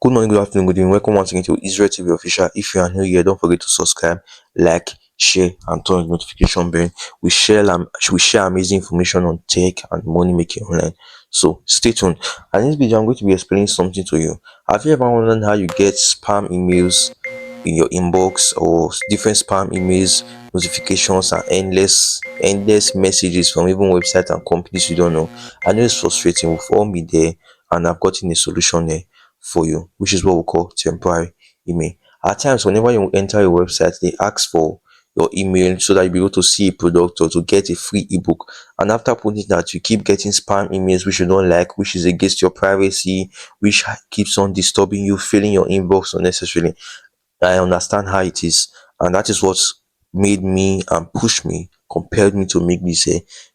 Good morning, good afternoon, good evening. Welcome once again to Israel TV Official. If you are new here, don't forget to subscribe, like, share, and turn on the notification bell. We share amazing information on tech and money making online. So stay tuned. And in this video, I'm going to be explaining something to you. Have you ever wondered how you get spam emails in your inbox, or different spam emails, notifications, and endless messages from even websites and companies you don't know? I know it's frustrating. We've all been there, and I've gotten a solution there for you, which is what we call temporary email. At times, whenever you enter a website, they ask for your email so that you'll be able to see a product or to get a free ebook. And after putting that, you keep getting spam emails which you don't like, which is against your privacy, which keeps on disturbing you, filling your inbox unnecessarily. I understand how it is, and that is what made me and pushed me, compelled me to make this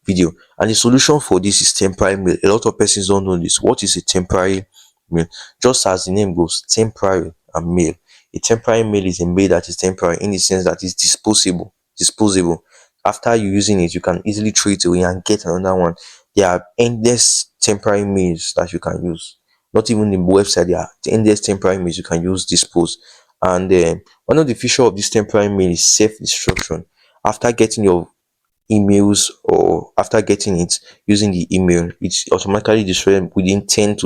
video. And the solution for this is temporary mail. A lot of persons don't know this. What is a temporary mail? Just as the name goes, temporary and mail. A temporary mail is a mail that is temporary in the sense that it's disposable. Disposable. After you using it, you can easily throw it away and get another one. There are endless temporary mails that you can use. Not even the website, there are endless temporary mails you can use, dispose. And one of the features of this temporary mail is self-destruction. After getting your emails, or after getting it using the email, it's automatically destroyed within 10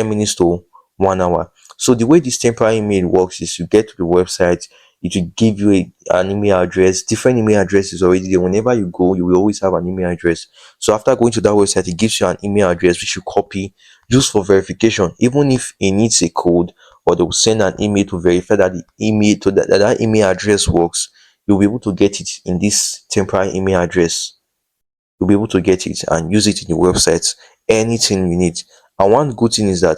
minutes to 1 hour. So the way this temporary email works is you get to the website, it will give you an email address. Different email addresses already there. Whenever you go, you will always have an email address. So after going to that website, it gives you an email address which you copy just for verification. Even if it needs a code, or they will send an email to verify that the email to that email address works, you'll be able to get it in this temporary email address. You'll be able to get it and use it in your website, anything you need. And one good thing is that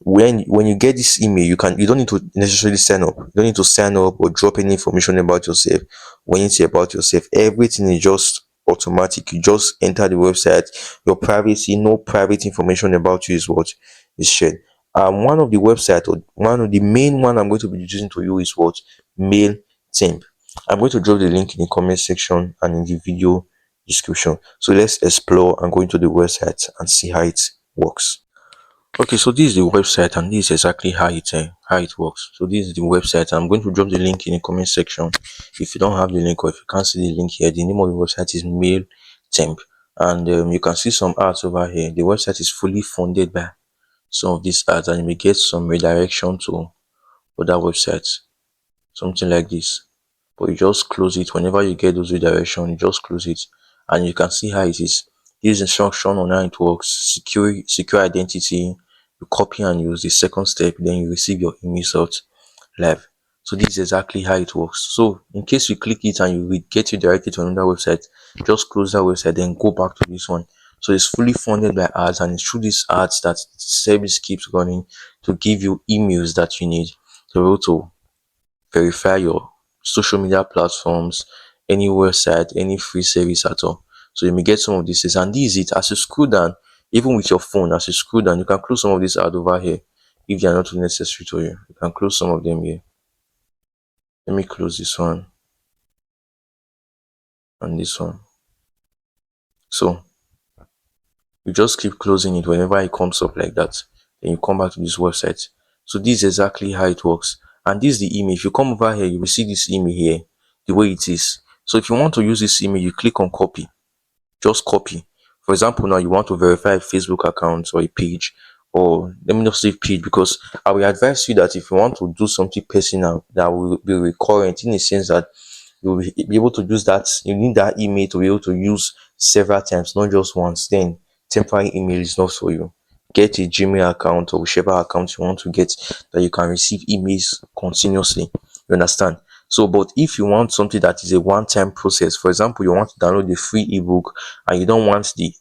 when you get this email, you don't need to necessarily sign up. You don't need to sign up or drop any information about yourself or anything about yourself. Everything is just automatic. You just enter the website. Your privacy, no private information about you is what is shared. One of the website, or one of the main one I'm going to be using to you, is what? Mail-Temp. I'm going to drop the link in the comment section and in the video description. So let's explore and go into the website and see how it works. Okay, so this is the website, and this is exactly how it works. So this is the website. I'm going to drop the link in the comment section. If you don't have the link, or if you can't see the link here, the name of the website is Mail-Temp, and you can see some ads over here. The website is fully funded by some of these ads, and you may get some redirection to other websites, something like this. But you just close it. Whenever you get those redirection, you just close it, and you can see how it is. This instruction on how it works: secure identity. You copy and use the second step, then you receive your emails out live. So this is exactly how it works. So in case you click it and you will get you directly to another website, just close that website, then go back to this one. So it's fully funded by ads, and it's through these ads that the service keeps running to give you emails that you need to be able to verify your social media platforms, any website, any free service at all. So you may get some of these things, and this is it. As you scroll down, even with your phone, as you scroll down, you can close some of these ads over here if they are not necessary to you. You can close some of them here. Let me close this one and this one. So you just keep closing it whenever it comes up like that. Then you come back to this website. So this is exactly how it works. And this is the email. If you come over here, you will see this email here, the way it is. So if you want to use this email, you click on copy. Just copy. For example, now you want to verify a Facebook account or a page, or let me not say page, because I will advise you that if you want to do something personal that will be recurrent, in the sense that you will be able to use that, you need that email to be able to use several times, not just once, then temporary email is not for you. Get a Gmail account or whichever account you want to get, that you can receive emails continuously. You understand? So, but if you want something that is a one-time process, for example, you want to download the free ebook, and you don't want the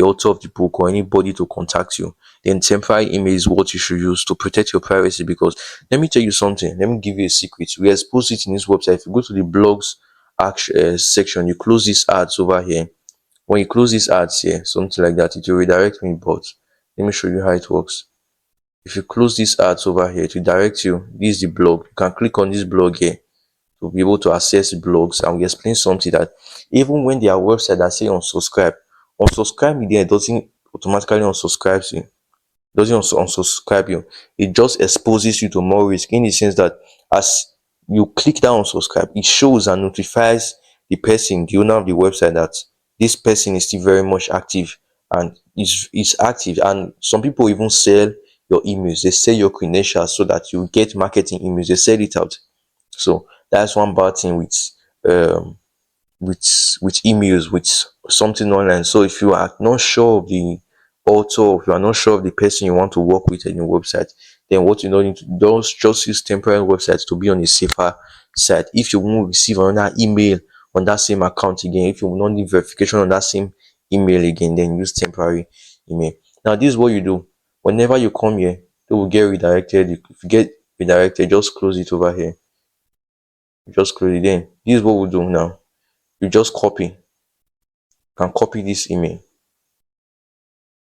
author of the book or anybody to contact you, then temporary email is what you should use to protect your privacy. Because let me tell you something, let me give you a secret. We expose it in this website. If you go to the blogs section, you close these ads over here. When you close these ads here, something like that, it will redirect me. But let me show you how it works. If you close these ads over here, to direct you, this is the blog. You can click on this blog here to be able to access the blogs. And we explain something that even when there are websites that say unsubscribe me there, it doesn't automatically unsubscribe you. doesn't also unsubscribe you. It just exposes you to more risk, in the sense that as you click that unsubscribe, it shows and notifies the person, the owner of the website, that this person is still very much active and is active. And some people even sell your emails, they sell your credentials so that you get marketing emails, they sell it out. So that's one bad thing um with emails, with something online. So if you are not sure of the author, if you are not sure of the person you want to work with in your website, then what you don't need to do is just use temporary websites to be on a safer side. If you won't receive another email on that same account again, if you will not need verification on that same email again, then use temporary email. Now this is what you do. Whenever you come here, they will get redirected. If you get redirected, just close it over here. Just close it. Then this is what we do now. You just copy. Can copy this email.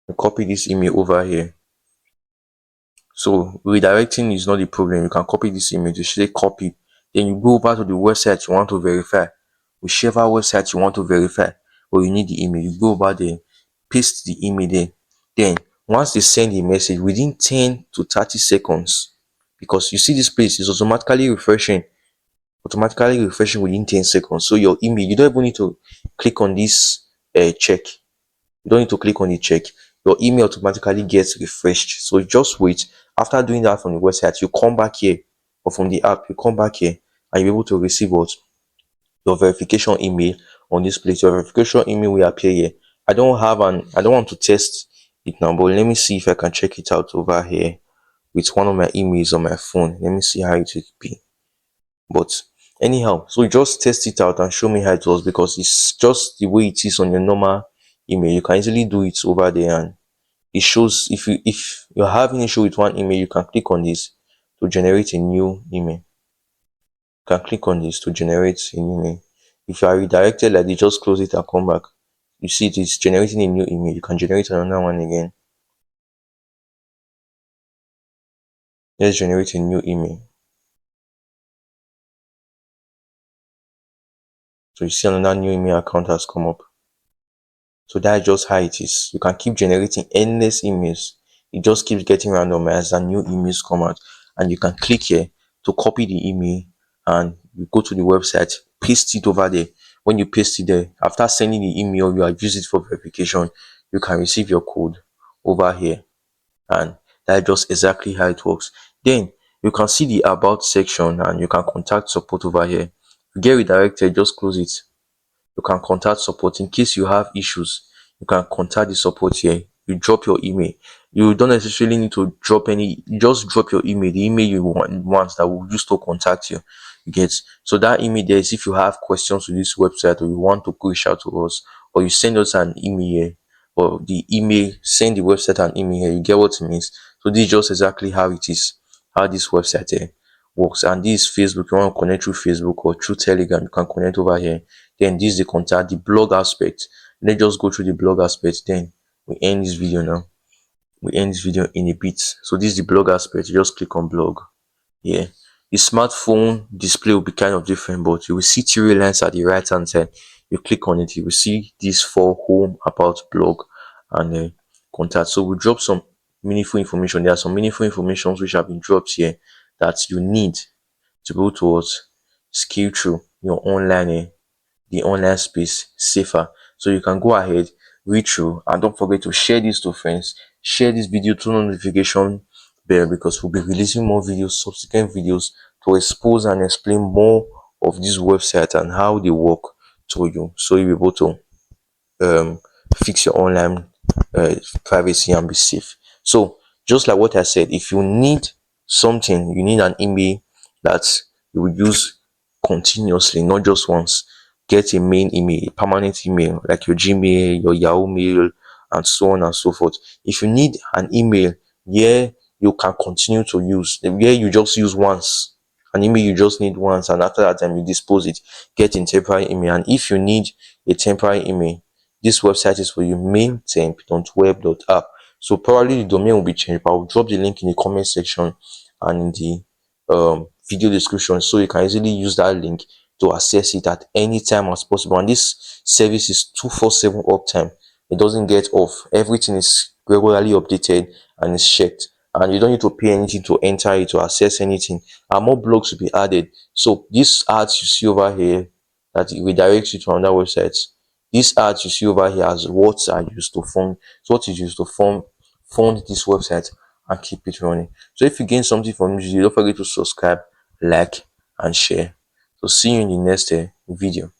You copy this email over here. So redirecting is not the problem. You can copy this email. You say copy. Then you go over to the website you want to verify. Whichever website you want to verify, or you need the email, you go over there, paste the email there. Then once they send a message within 10 to 30 seconds, because you see this place is automatically refreshing within 10 seconds. So your email, you don't even need to click on this check. You don't need to click on the check. Your email automatically gets refreshed. So just wait. After doing that from the website, you come back here, or from the app, you come back here, and you're able to receive what? Your verification email on this place. Your verification email will appear here. I don't want to test it now, but let me see if I can check it out over here with one of my emails on my phone. Let me see how it will be. But anyhow, so just test it out and show me how it was, because it's just the way it is on your normal email. You can easily do it over there, and it shows. If you're having issue with one email, you can click on this to generate a new email. You can click on this to generate a new email. If you are redirected like this, just close it and come back. You see it is generating a new email. You can generate another one again. Let's generate a new email. So you see another new email account has come up. So that's just how it is. You can keep generating endless emails. It just keeps getting randomized and new emails come out. And you can click here to copy the email, and you go to the website, paste it over there. When you paste it there, after sending the email, you have used it for verification, you can receive your code over here. And that's just exactly how it works. Then you can see the about section, and you can contact support over here. If you get redirected, just close it. You can contact support in case you have issues. You can contact the support here. You drop your email. You don't necessarily need to drop any. You just drop your email, the email you want that will use to contact you. You get. So that email there is if you have questions to this website, or you want to reach out to us, or you send us an email here, or the email, send the website an email here. You get what it means. So this is just exactly how it is, how this website here works. And this is Facebook. You want to connect through Facebook or through Telegram, you can connect over here. Then this is the contact, the blog aspect. Let's just go through the blog aspect. Then we end this video now. We end this video in a bit. So this is the blog aspect. You just click on blog. Yeah. The smartphone display will be kind of different, but you will see three lines at the right hand side. You click on it, you will see this for home, about, blog, and contact. So we drop some meaningful information. There are some meaningful information which have been dropped here that you need to go towards scale through your online the online space safer. So you can go ahead, read through, and don't forget to share this to friends. Share this video, turn on notification bell, because we'll be releasing more videos, subsequent videos, to expose and explain more of this website and how they work to you, so you'll be able to um fix your online privacy and be safe. So just like what I said, if you need something, you need an email that you will use continuously, not just once. Get a main email, a permanent email, like your Gmail, your Yahoo Mail, and so on and so forth. If you need an email where you can continue to use, where you just use once, an email you just need once, and after that time you dispose it, get a temporary email. And if you need a temporary email, this website is for you, mailtemp.web.app. So probably the domain will be changed, but I'll drop the link in the comment section and in the video description, so you can easily use that link to access it at any time as possible. And this service is 247 uptime. It doesn't get off. Everything is regularly updated and is checked, and you don't need to pay anything to enter it or access anything, and more blogs will be added. So these ads you see over here that it redirects you to another website, these ads you see over here as what are used to fund, so what is used to fund this website and keep it running. So if you gain something from this video, don't forget to subscribe, like and share. So see you in the next video.